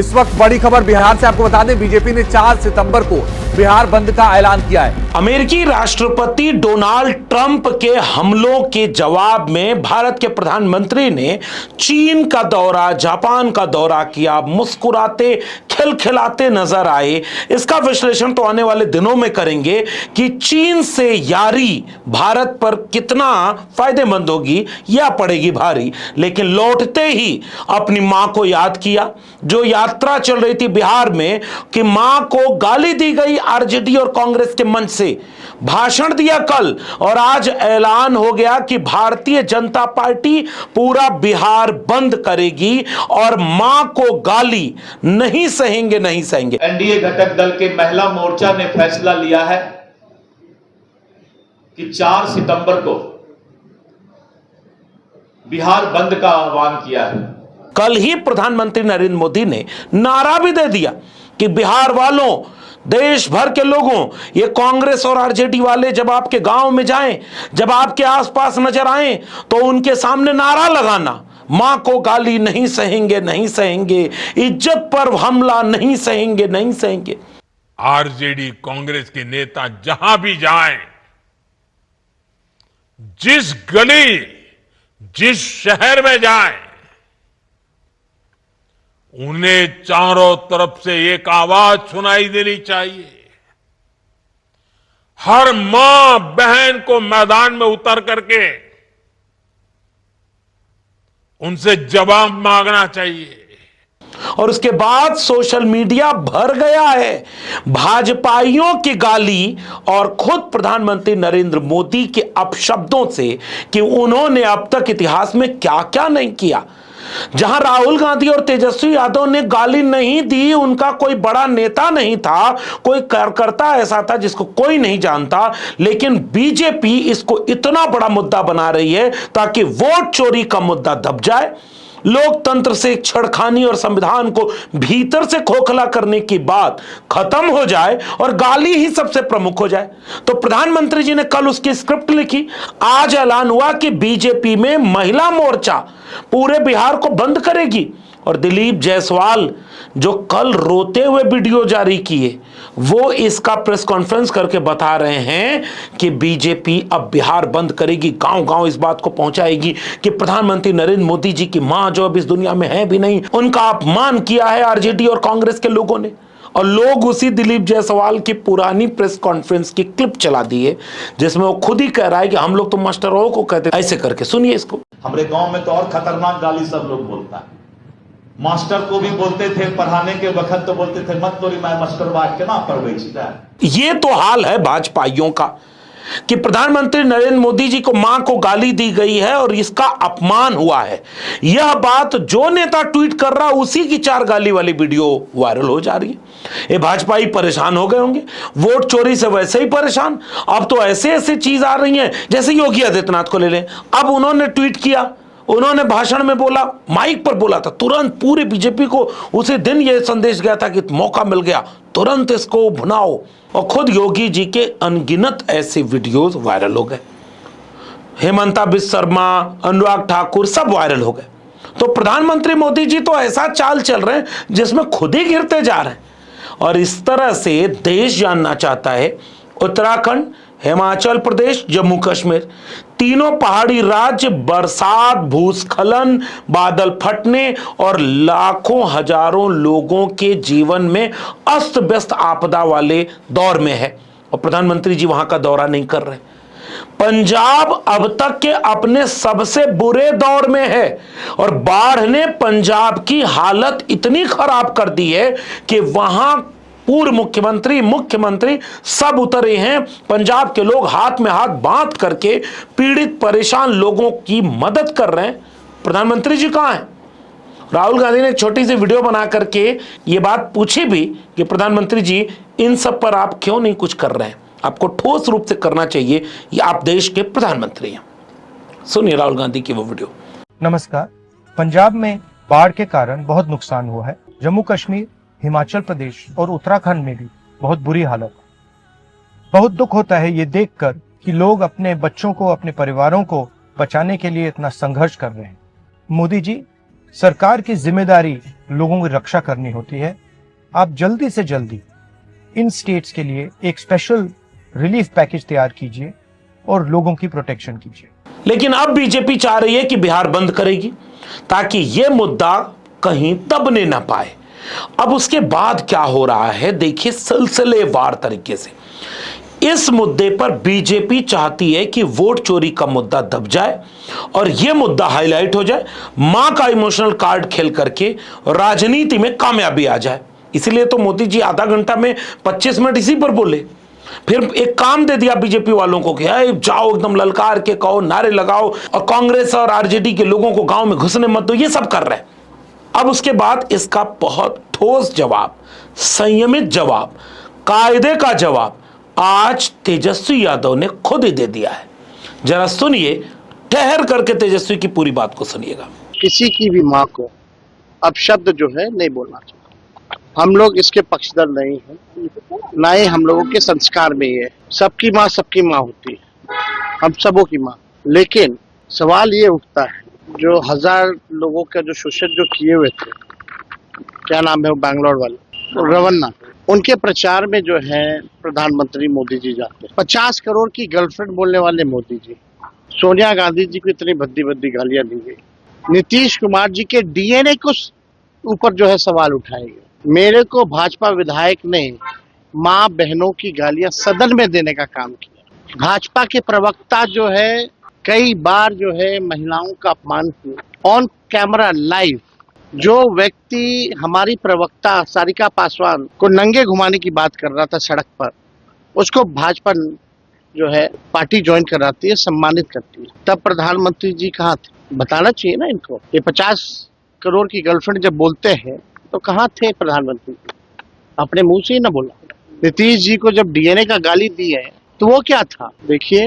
इस वक्त बड़ी खबर बिहार से आपको बता दें, बीजेपी ने 4 सितंबर को बिहार बंद का ऐलान किया है। अमेरिकी राष्ट्रपति डोनाल्ड ट्रंप के हमलों के जवाब में भारत के प्रधानमंत्री ने चीन का दौरा, जापान का दौरा किया, मुस्कुराते खिलखिलाते नजर आए। इसका विश्लेषण तो आने वाले दिनों में करेंगे कि चीन से यारी भारत पर कितना फायदेमंद होगी या पड़ेगी भारी। लेकिन लौटते ही अपनी मां को याद किया, जो यात्रा चल रही थी बिहार में कि मां को गाली दी गई आरजेडी और कांग्रेस के मंच से, भाषण दिया कल और आज ऐलान हो गया कि भारतीय जनता पार्टी पूरा बिहार बंद करेगी और मां को गाली नहीं सहेंगे, नहीं सहेंगे। एनडीए घटक दल के महिला मोर्चा ने फैसला लिया है कि 4 सितंबर को बिहार बंद का आह्वान किया है। कल ही प्रधानमंत्री नरेंद्र मोदी ने नारा भी दे दिया कि बिहार वालों, देश भर के लोगों, ये कांग्रेस और आरजेडी वाले जब आपके गांव में जाएं, जब आपके आसपास नजर आएं, तो उनके सामने नारा लगाना, मां को गाली नहीं सहेंगे, नहीं सहेंगे, इज्जत पर हमला नहीं सहेंगे, नहीं सहेंगे। आरजेडी कांग्रेस के नेता जहां भी जाएं, जिस गली, जिस शहर में जाएं, उन्हें चारों तरफ से एक आवाज सुनाई देनी चाहिए। हर मां बहन को मैदान में उतर करके उनसे जवाब मांगना चाहिए। और उसके बाद सोशल मीडिया भर गया है भाजपाइयों की गाली और खुद प्रधानमंत्री नरेंद्र मोदी के अपशब्दों से कि उन्होंने अब तक इतिहास में क्या क्या नहीं किया। जहां राहुल गांधी और तेजस्वी यादव ने गाली नहीं दी, उनका कोई बड़ा नेता नहीं था, कोई कार्यकर्ता ऐसा था जिसको कोई नहीं जानता, लेकिन बीजेपी इसको इतना बड़ा मुद्दा बना रही है ताकि वोट चोरी का मुद्दा दब जाए, लोकतंत्र से छेड़खानी और संविधान को भीतर से खोखला करने की बात खत्म हो जाए और गाली ही सबसे प्रमुख हो जाए। तो प्रधानमंत्री जी ने कल उसकी स्क्रिप्ट लिखी। आज ऐलान हुआ कि बीजेपी में महिला मोर्चा पूरे बिहार को बंद करेगी और दिलीप जायसवाल जो कल रोते हुए वीडियो जारी किए, वो इसका प्रेस कॉन्फ्रेंस करके बता रहे हैं कि बीजेपी अब बिहार बंद करेगी, गांव गांव इस बात को पहुंचाएगी कि प्रधानमंत्री नरेंद्र मोदी जी की मां जो अब इस दुनिया में है भी नहीं, उनका अपमान किया है आरजेडी और कांग्रेस के लोगों ने। और लोग उसी दिलीप जायसवाल की पुरानी प्रेस कॉन्फ्रेंस की क्लिप चला दी है जिसमें वो खुद ही कह रहा है कि हम लोग तो मास्टरों को कहते, ऐसे करके सुनिए इसको। हमारे गांव में तो और खतरनाक गाली सब लोग बोलता है। मास्टर को भी बोलते थे, पढ़ाने के वक्त तो बोलते थे मत तोरी मैं मास्टर बात के ना पढ़वे छिटा। ये तो हाल है भाजपाइयों का कि प्रधानमंत्री नरेंद्र मोदी जी को मां को गाली दी गई है और इसका अपमान हुआ है। यह बात जो नेता ट्वीट कर रहा उसी की 4 गाली वाली वीडियो वायरल हो जा रही है। ये भाजपाई परेशान हो गए होंगे, वोट चोरी से वैसे ही परेशान, अब तो ऐसे ऐसे चीज आ रही हैं। जैसे योगी आदित्यनाथ को ले लें, अब उन्होंने ट्वीट किया, उन्होंने भाषण में बोला, माइक पर बोला था, तुरंत पूरे बीजेपी को उसी दिन यह संदेश गया था कि मौका मिल गया, तुरंत इसको भुनाओ। और खुद योगी जी के अनगिनत ऐसे वीडियोस वायरल हो गए। हेमंता बिस्वा शर्मा, अनुराग ठाकुर सब वायरल हो गए। तो प्रधानमंत्री मोदी जी तो ऐसा चाल चल रहे हैं जिसमें खुद ही गिरते जा रहे हैं। और इस तरह से देश जानना चाहता है, उत्तराखंड, हिमाचल प्रदेश, जम्मू कश्मीर, तीनों पहाड़ी राज्य बरसात, भूस्खलन, बादल फटने और लाखों हजारों लोगों के जीवन में अस्त व्यस्त आपदा वाले दौर में है और प्रधानमंत्री जी वहां का दौरा नहीं कर रहे। पंजाब अब तक के अपने सबसे बुरे दौर में है और बाढ़ ने पंजाब की हालत इतनी खराब कर दी है कि वहां पूर्व मुख्यमंत्री सब उतरे हैं। पंजाब के लोग हाथ में हाथ बांध करके पीड़ित परेशान लोगों की मदद कर रहे हैं। प्रधानमंत्री जी कहां हैं? राहुल गांधी ने एक छोटी सी वीडियो बना करके ये बात पूछी भी कि प्रधानमंत्री जी इन सब पर आप क्यों नहीं कुछ कर रहे हैं, आपको ठोस रूप से करना चाहिए, ये आप देश के प्रधानमंत्री हैं। सुनिए राहुल गांधी की वो वीडियो। नमस्कार। पंजाब में बाढ़ के कारण बहुत नुकसान हुआ है। जम्मू कश्मीर, हिमाचल प्रदेश और उत्तराखंड में भी बहुत बुरी हालत है। बहुत दुख होता है ये देखकर कि लोग अपने बच्चों को, अपने परिवारों को बचाने के लिए इतना संघर्ष कर रहे हैं। मोदी जी, सरकार की जिम्मेदारी लोगों की रक्षा करनी होती है। आप जल्दी से जल्दी इन स्टेट्स के लिए एक स्पेशल रिलीफ पैकेज तैयार कीजिए और लोगों की प्रोटेक्शन कीजिए। लेकिन अब बीजेपी चाह रही है कि बिहार बंद करेगी ताकि यह मुद्दा कहीं दबने ना पाए। अब उसके बाद क्या हो रहा है देखिए सिलसिलेवार तरीके से। इस मुद्दे पर बीजेपी चाहती है कि वोट चोरी का मुद्दा दब जाए और यह मुद्दा हाईलाइट हो जाए, मां का इमोशनल कार्ड खेल करके राजनीति में कामयाबी आ जाए। इसीलिए तो मोदी जी आधा घंटा में 25 मिनट इसी पर बोले। फिर एक काम दे दिया बीजेपी वालों को कि जाओ एकदम ललकार के कहो, नारे लगाओ और कांग्रेस और आरजेडी के लोगों को गांव में घुसने मत दो, ये सब कर रहे हैं। अब उसके बाद इसका बहुत ठोस जवाब, संयमित जवाब, कायदे का जवाब आज तेजस्वी यादव ने खुद ही दे दिया है। जरा सुनिए, ठहर करके तेजस्वी की पूरी बात को सुनिएगा। किसी की भी माँ को अपशब्द जो है नहीं बोलना चाहिए। हम लोग इसके पक्षधर नहीं हैं, ना ही हम लोगों के संस्कार में ये। सबकी माँ होती है, हम सबों की माँ। लेकिन सवाल ये उठता है, जो 1000 लोगों का जो शोषण जो किए हुए थे, क्या नाम है वो बैंगलोर वाले, रवन्ना, उनके प्रचार में जो है प्रधानमंत्री मोदी जी जाते हैं। 50 करोड़ की गर्लफ्रेंड बोलने वाले मोदी जी, सोनिया गांधी जी को इतनी भद्दी भद्दी गालियां दी गई, नीतीश कुमार जी के डीएनए को ऊपर जो है सवाल उठाए गए। मेरे को भाजपा विधायक ने माँ बहनों की गालियां सदन में देने का काम किया। भाजपा के प्रवक्ता जो है कई बार जो है महिलाओं का अपमान किया ऑन कैमरा लाइव। जो व्यक्ति हमारी प्रवक्ता सारिका पासवान को नंगे घुमाने की बात कर रहा था सड़क पर, उसको भाजपा जो है पार्टी ज्वाइन कराती है, सम्मानित करती है। तब प्रधानमंत्री जी कहाँ थे? बताना चाहिए ना इनको। ये 50 करोड़ की गर्लफ्रेंड जब बोलते हैं तो कहाँ थे प्रधानमंत्री? अपने मुंह से ही ना बोला। नीतीश जी को जब डीएनए का गाली दी है तो वो क्या था? देखिए,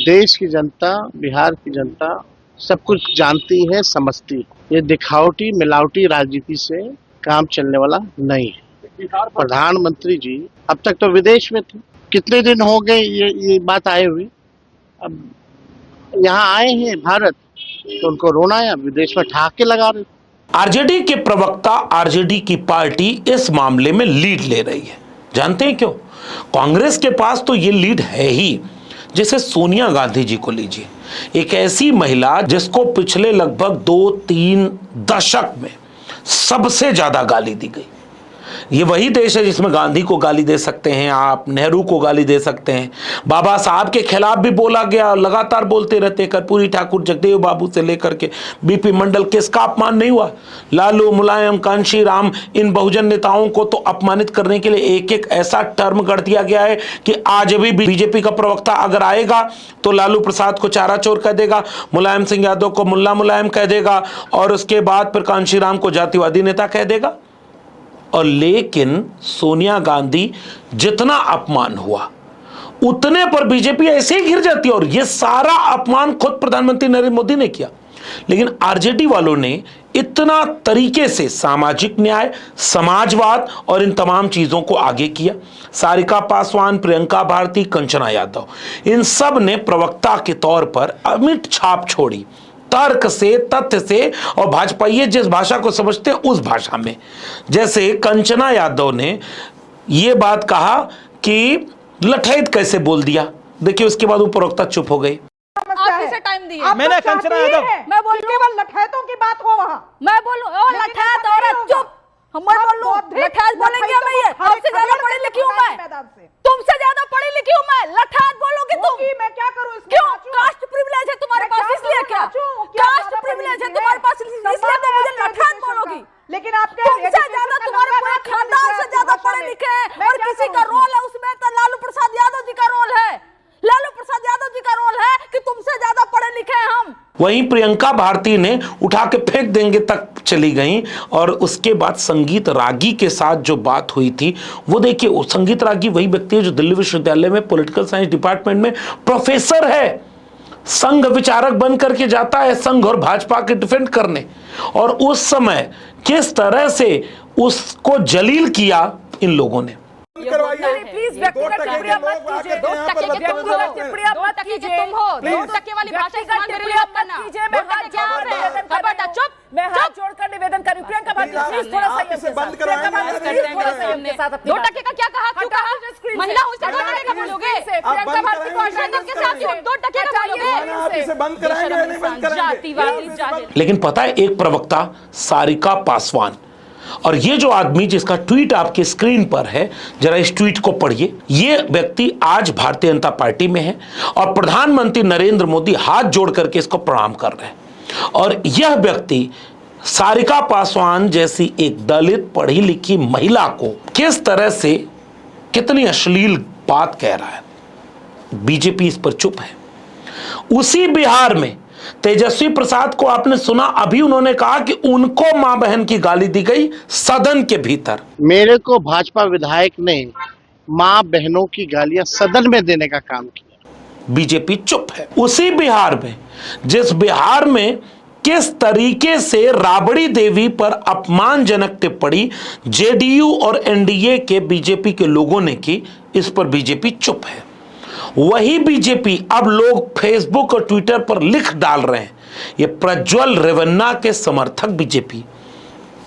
देश की जनता, बिहार की जनता सब कुछ जानती है, समझती है। ये दिखावटी मिलावटी राजनीति से काम चलने वाला नहीं है। प्रधानमंत्री जी अब तक तो विदेश में थे, कितने दिन हो गए ये बात आए हुए, अब यहाँ आए हैं भारत तो उनको रोना है, विदेश में ठहाके लगा रहे। आरजेडी के प्रवक्ता, आरजेडी की पार्टी इस मामले में लीड ले रही है। जानते हैं क्यों? कांग्रेस के पास तो ये लीड है ही। जैसे सोनिया गांधी जी को लीजिए, एक ऐसी महिला जिसको पिछले लगभग 2-3 दशक में सबसे ज्यादा गाली दी गई। ये वही देश है जिसमें गांधी को गाली दे सकते हैं आप, नेहरू को गाली दे सकते हैं, बाबा साहब के खिलाफ भी बोला गया, लगातार बोलते रहते। कर्पूरी ठाकुर, जगदेव बाबू से लेकर के बीपी मंडल, किसका अपमान नहीं हुआ? लालू, मुलायम, कांशी राम, इन बहुजन नेताओं को तो अपमानित करने के लिए एक एक ऐसा टर्म कर दिया गया है कि आज भी बीजेपी का प्रवक्ता अगर आएगा तो लालू प्रसाद को चारा चोर कह देगा, मुलायम सिंह यादव को मुल्ला मुलायम कह देगा और उसके बाद फिर कांशी राम को जातिवादी नेता कह देगा। और लेकिन सोनिया गांधी जितना अपमान हुआ उतने पर बीजेपी ऐसे ही गिर जाती है और यह सारा अपमान खुद प्रधानमंत्री नरेंद्र मोदी ने किया। लेकिन आरजेडी वालों ने इतना तरीके से सामाजिक न्याय, समाजवाद और इन तमाम चीजों को आगे किया। सारिका पासवान, प्रियंका भारती, कंचना यादव, इन सब ने प्रवक्ता के तौर पर अमिट छाप छोड़ी, तर्क से, तथ्य से, और भाजपाई जिस भाषा को समझते हैं उस भाषा में। जैसे कंचना यादव ने यह बात कहा कि लठैत कैसे बोल दिया, देखिए उसके बाद वो प्रवक्ता चुप हो गई। आपसे टाइम दिया मैंने कंचना यादव, मैं बोल केवल लठैतों की बात हो वहाँ, मैं बोलूं ओ लठैत औरत चुप, हम बोलूं लठैत बोलेंगे हम? ये आपसे ज्यादा पढ़ी लिखी हूं मैं, तुमसे ज्यादा पढ़ी लिखी हूं मैं, लठैत बोलोगी तुम? मैं क्या करूं? क्यों? कास्ट प्रिविलेज है तुम्हारे पास इसलिए? क्या कास्ट प्रिविलेज है तुम्हारे पास इसलिए तो मुझे लठैत बोलोगी? लेकिन आप तुमसे ज्यादा, तुम्हारे पूरे खानदान से ज्यादा पढ़े लिखे हैं और किसी का रोल है उसमें तो लालू प्रसाद यादव जी का रोल है। लालू प्रसाद यादव जी का रोल है कि तुमसे ज्यादा पढ़े लिखे हैं हम। वहीं प्रियंका भारती ने उठा के फेंक देंगे तक चली गई और उसके बाद संगीत रागी के साथ जो बात हुई थी वो देखिए, वो संगीत रागी वही व्यक्ति है जो दिल्ली विश्वविद्यालय में पॉलिटिकल साइंस डिपार्टमेंट में प्रोफेसर है, संघ विचारक बन करके जाता है संघ और भाजपा के डिफेंड करने, और उस समय किस तरह से उसको जलील किया इन लोगों ने। प्लीज व्यक्तिगत टिप्पणियां मत कीजिए। 2 टके के तुम हो, टिप्पणियां मत कीजिए। तुम हो 2 टके वाली भाषा इस्तेमाल मेरे लिए मत करना। मैं हाथ जोड़ निवेदन खबरदार चुप। मैं हाथ जोड़कर निवेदन कर रही हूं। प्रियंका भाटी प्लीज थोड़ा सा ये बंद कराएंगे। प्रियंका भाटी 2 टके का क्या कहा? क्यों कहा? महिला हूं इससे 2 टके का बोलोगे? प्रियंका भाटी को आश्वासन के साथ 2 टके का बोलोगे? इसे बंद कराएंगे या नहीं बंद कराएंगे? जातिवादी जाहिल। लेकिन पता है एक प्रवक्ता सारिका पासवान, और ये जो आदमी जिसका ट्वीट आपके स्क्रीन पर है, जरा इस ट्वीट को पढ़िए। ये व्यक्ति आज भारतीय जनता पार्टी में है और प्रधानमंत्री नरेंद्र मोदी हाथ जोड़ करके इसको प्रणाम कर रहे हैं। और यह व्यक्ति सारिका पासवान जैसी एक दलित पढ़ी लिखी महिला को किस तरह से कितनी अश्लील बात कह रहा है। बीजेपी इस पर चुप है। उसी बिहार में तेजस्वी प्रसाद को आपने सुना, अभी उन्होंने कहा कि उनको मां बहन की गाली दी गई सदन के भीतर। मेरे को भाजपा विधायक ने माँ बहनों की गालियां सदन में देने का काम किया। बीजेपी चुप है। उसी बिहार में, जिस बिहार में किस तरीके से राबड़ी देवी पर अपमानजनक टिप्पणी जेडीयू और एनडीए के बीजेपी के लोगों ने की, इस पर बीजेपी चुप है। वही बीजेपी अब लोग फेसबुक और ट्विटर पर लिख डाल रहे हैं, ये प्रज्वल रेवन्ना के समर्थक बीजेपी।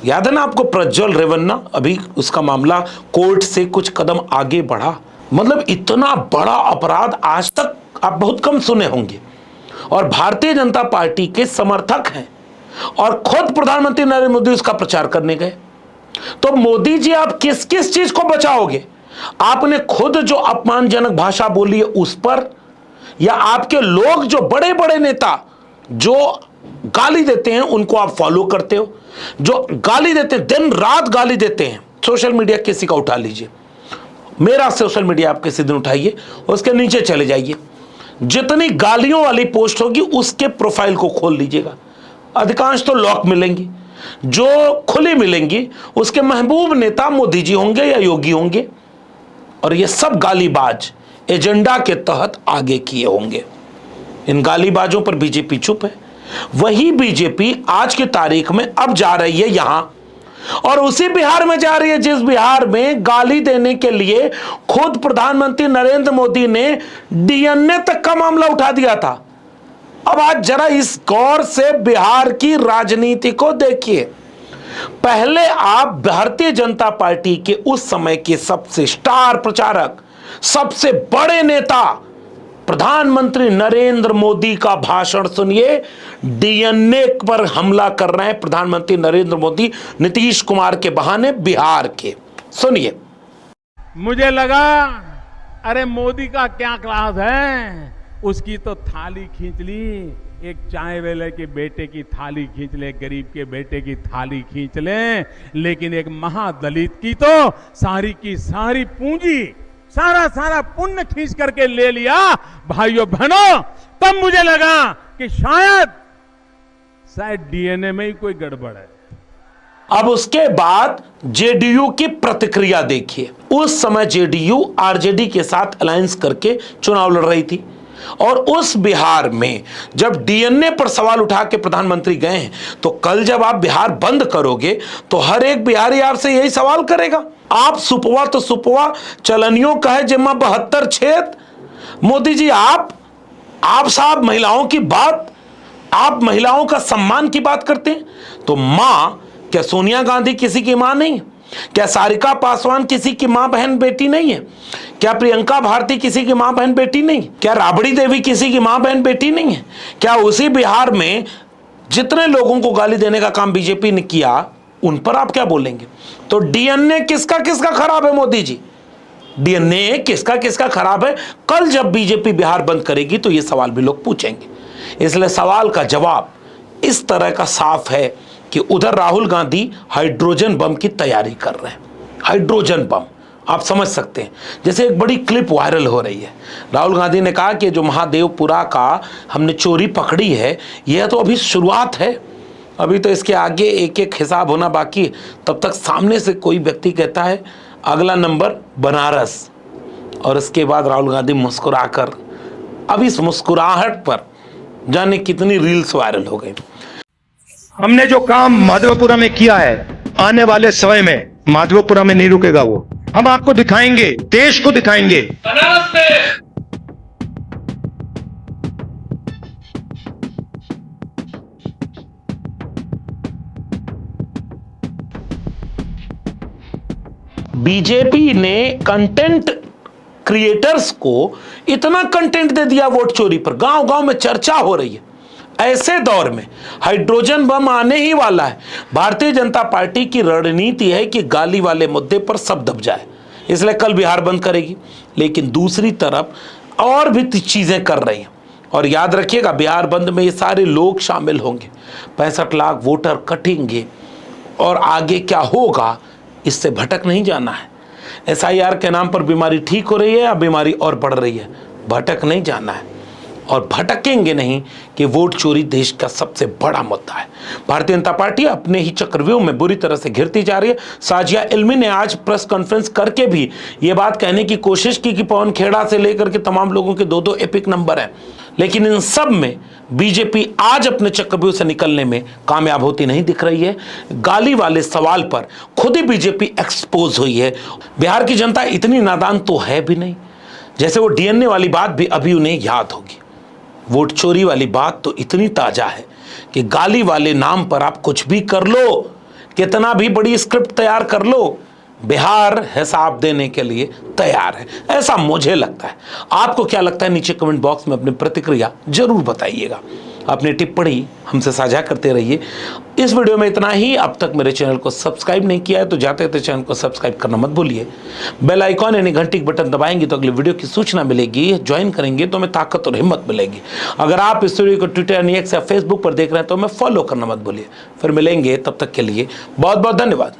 याद है ना आपको प्रज्वल रेवन्ना? अभी उसका मामला कोर्ट से कुछ कदम आगे बढ़ा। मतलब इतना बड़ा अपराध आज तक आप बहुत कम सुने होंगे। और भारतीय जनता पार्टी के समर्थक हैं और खुद प्रधानमंत्री नरेंद्र मोदी उसका प्रचार करने गए। तो मोदी जी आप किस किस चीज को बचाओगे? आपने खुद जो अपमानजनक भाषा बोली है उस पर, या आपके लोग जो बड़े बड़े नेता जो गाली देते हैं उनको आप फॉलो करते हो? जो गाली देते हैं, दिन रात गाली देते हैं, सोशल मीडिया किसी का उठा लीजिए, मेरा सोशल मीडिया आप किसी दिन उठाइए, उसके नीचे चले जाइए, जितनी गालियों वाली पोस्ट होगी उसके प्रोफाइल को खोल लीजिएगा, अधिकांश तो लॉक मिलेंगी। जो खुली मिलेंगी उसके महबूब नेता मोदी जी होंगे या योगी होंगे, और ये सब गालीबाज एजेंडा के तहत आगे किए होंगे। इन गालीबाजों पर बीजेपी चुप है। वही बीजेपी आज की तारीख में अब जा रही है यहां, और उसी बिहार में जा रही है जिस बिहार में गाली देने के लिए खुद प्रधानमंत्री नरेंद्र मोदी ने डीएनए तक का मामला उठा दिया था। अब आज जरा इस गौर से बिहार की राजनीति को देखिए। पहले आप भारतीय जनता पार्टी के उस समय के सबसे स्टार प्रचारक, सबसे बड़े नेता प्रधानमंत्री नरेंद्र मोदी का भाषण सुनिए। डीएनए पर हमला कर रहे हैं प्रधानमंत्री नरेंद्र मोदी नीतीश कुमार के बहाने बिहार के। सुनिए। मुझे लगा अरे मोदी का क्या क्लास है, उसकी तो थाली खींच ली, एक चाय वाले के बेटे की थाली खींच ले, गरीब के बेटे की थाली खींच ले, लेकिन एक महादलित की तो सारी की सारी पूंजी, सारा पुण्य खींच करके ले लिया। भाइयों बहनों, तब मुझे लगा कि शायद डीएनए में ही कोई गड़बड़ है। अब उसके बाद जेडीयू की प्रतिक्रिया देखिए। उस समय जेडीयू आरजेडी के साथ अलायंस करके चुनाव लड़ रही थी, और उस बिहार में जब डीएनए पर सवाल उठा के प्रधानमंत्री गए हैं, तो कल जब आप बिहार बंद करोगे तो हर एक बिहारी आपसे यही सवाल करेगा। आप सुपवा तो सुपवा चलनियों का है जिम्मा 72 छेद। मोदी जी आप साहब महिलाओं की बात, आप महिलाओं का सम्मान की बात करते हैं, तो मां, क्या सोनिया गांधी किसी की मां नहीं है? क्या सारिका पासवान किसी की मां बहन बेटी नहीं है? क्या प्रियंका भारती किसी की मां बहन बेटी नहीं? क्या राबड़ी देवी किसी की मां बहन बेटी नहीं है? क्या उसी बिहार में जितने लोगों को गाली देने का काम बीजेपी ने किया उन पर आप क्या बोलेंगे? तो डीएनए किसका किसका खराब है मोदी जी? डीएनए किसका किसका खराब है? कल जब बीजेपी बिहार बंद करेगी तो ये सवाल भी लोग पूछेंगे। इसलिए सवाल का जवाब इस तरह का साफ है कि उधर राहुल गांधी हाइड्रोजन बम की तैयारी कर रहे हैं। हाइड्रोजन बम आप समझ सकते हैं। जैसे एक बड़ी क्लिप वायरल हो रही है, राहुल गांधी ने कहा कि जो महादेवपुरा का हमने चोरी पकड़ी है, यह तो अभी शुरुआत है, अभी तो इसके आगे एक एक हिसाब होना बाकी। तब तक सामने से कोई व्यक्ति कहता है अगला नंबर बनारस, और इसके बाद राहुल गांधी मुस्कुराकर, अब इस मुस्कुराहट पर जाने कितनी रील्स वायरल हो गई। हमने जो काम माधवपुरा में किया है, आने वाले समय में माधवपुरा में नहीं रुकेगा वो। हम आपको दिखाएंगे, देश को दिखाएंगे। बीजेपी ने कंटेंट क्रिएटर्स को इतना कंटेंट दे दिया वोट चोरी पर, गांव गांव में चर्चा हो रही है। ऐसे दौर में हाइड्रोजन बम आने ही वाला है। भारतीय जनता पार्टी की रणनीति है कि गाली वाले मुद्दे पर सब दब जाए, इसलिए कल बिहार बंद करेगी। लेकिन दूसरी तरफ और भी चीजें कर रही हैं। और याद रखिएगा, बिहार बंद में ये सारे लोग शामिल होंगे, 65 लाख वोटर कटेंगे और आगे क्या होगा इससे भटक नहीं जाना है। SIR के नाम पर बीमारी ठीक हो रही है या बीमारी और बढ़ रही है, भटक नहीं जाना है। और भटकेंगे नहीं कि वोट चोरी देश का सबसे बड़ा मुद्दा है। भारतीय जनता पार्टी अपने ही चक्रव्यूह में बुरी तरह से घिरती जा रही है। साजिया इल्मी ने आज प्रेस कॉन्फ्रेंस करके भी ये बात कहने की कोशिश की कि पवन खेड़ा से लेकर के तमाम लोगों के 2-2 एपिक नंबर हैं, लेकिन इन सब में बीजेपी आज अपने चक्रव्यूह से निकलने में कामयाब होती नहीं दिख रही है। गाली वाले सवाल पर खुद ही बीजेपी एक्सपोज हुई है। बिहार की जनता इतनी नादान तो है भी नहीं, जैसे वो DNA वाली बात भी अभी उन्हें याद होगी। वोट चोरी वाली बात तो इतनी ताजा है कि गाली वाले नाम पर आप कुछ भी कर लो, कितना भी बड़ी स्क्रिप्ट तैयार कर लो, बिहार हिसाब देने के लिए तैयार है, ऐसा मुझे लगता है। आपको क्या लगता है नीचे कमेंट बॉक्स में अपनी प्रतिक्रिया जरूर बताइएगा। अपनी टिप्पणी हमसे साझा करते रहिए। इस वीडियो में इतना ही। अब तक मेरे चैनल को सब्सक्राइब नहीं किया है तो जाते थे चैनल को सब्सक्राइब करना मत भूलिए। बेल आइकॉन यानी घंटी के बटन दबाएंगे तो अगले वीडियो की सूचना मिलेगी। ज्वाइन करेंगे तो हमें ताकत और हिम्मत मिलेगी। अगर आप इस वीडियो को ट्विटर, एक्स या फेसबुक पर देख रहे हैं तो हमें फॉलो करना मत भूलिए। फिर मिलेंगे, तब तक के लिए बहुत बहुत धन्यवाद।